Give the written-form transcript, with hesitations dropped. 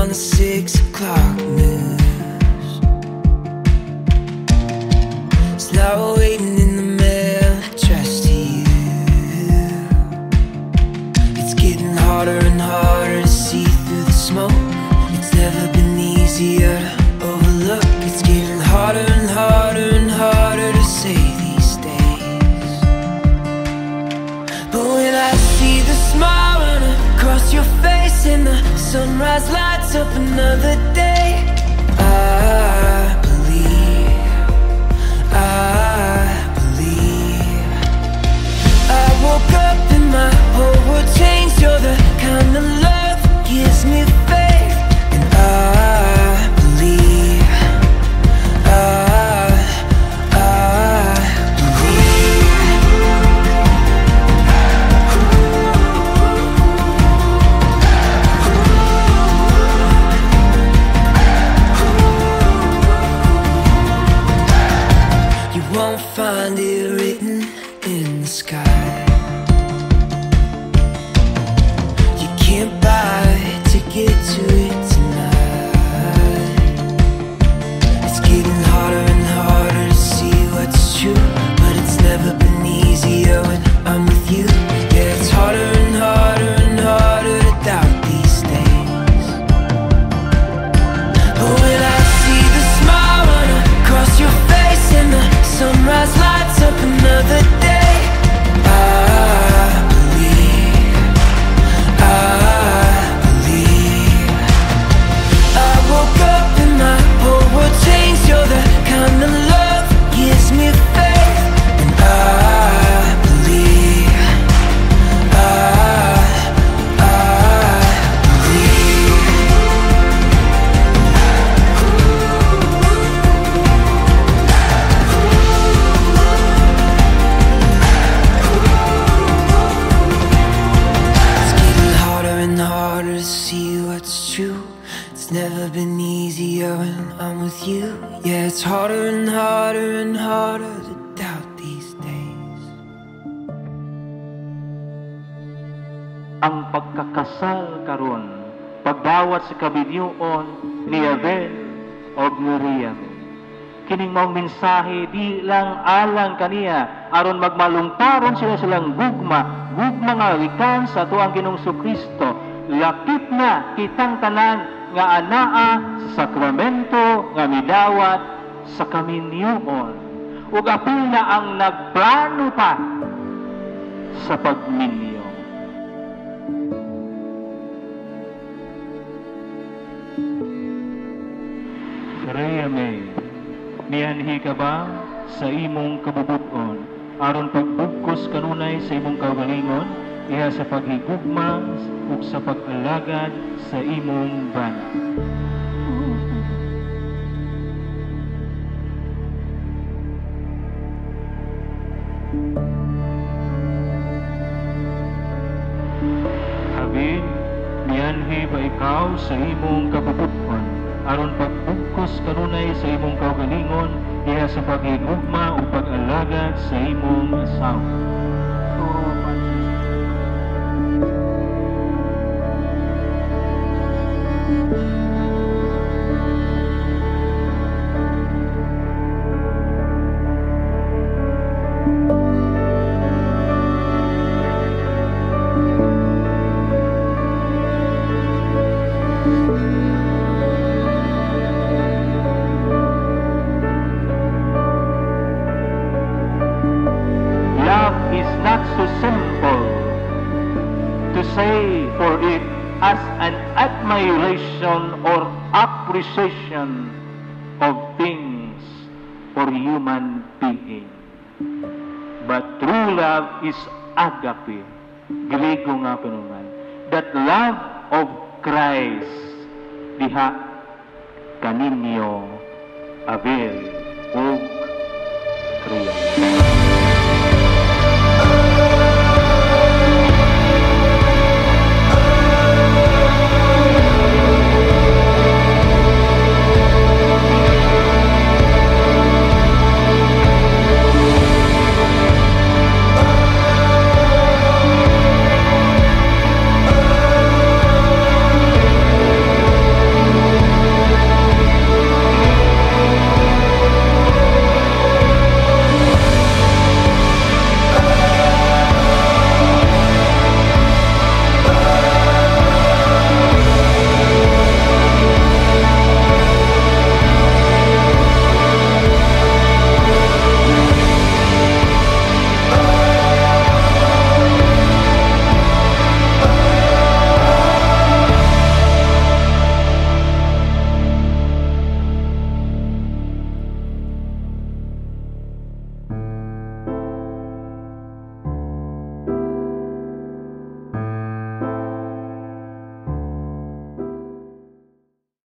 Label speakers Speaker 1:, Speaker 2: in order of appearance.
Speaker 1: on the 6 o'clock news. It's now waiting in the mail addressed to you. It's getting harder and harder to see through the smoke. It's never been easier to overlook. It's getting harder and harder and harder to say these days. But when I see the smile run across your face and the sunrise lights up another day, I believe, I believe. I woke up and my whole world changed. You're the kind of love that gives me faith. And I believe, I won't find it written in the sky. You can't buy a ticket to it tonight. It's getting harder and harder to see what's true, but it's never been easier when I'm with you. Yeah, it's harder and harder and harder to doubt these days. But when I see the smile run across your face and the sunrise lights up another day, I believe, I believe. I woke up and my whole world changed. You're the kind of love that gives me faith. And I believe, I believe. It's getting harder and harder to see what's true. It's never been easier when I'm with you. Yeah, it's harder and harder and harder to doubt these days.
Speaker 2: Ang pagkakasal karon, pagdawat sa kabinyuon ni Abel o Miriam. Kining maong mensahe di lang alang kaniya aron magmalungtaron sila silang gugma nga wikan sa tuang Ginoong Kristo. Lakip na kitang tanan nga anaa sa sakramento nga midawat sa kaminyoon. Ug apil na ang nagplano pa sa pagminyo. Rhea May, mianhi ka ba sa imong kabubuton aron pagbugkos kanunay sa imong kaugalingon iya sa paghigugma ug sa pag-alagad sa imong bana? Habib, mianhi ba ikaw sa imong kabubuton aron pagbugkos kanunay sa imong kaugalingon iya sa paghigugma ug pag-alagad sa imong asawa? For it as an admiration or appreciation of things for human being. But true love is agape, Griego nga panuman, that love of Christ diha kaninyo Abel o Rhea.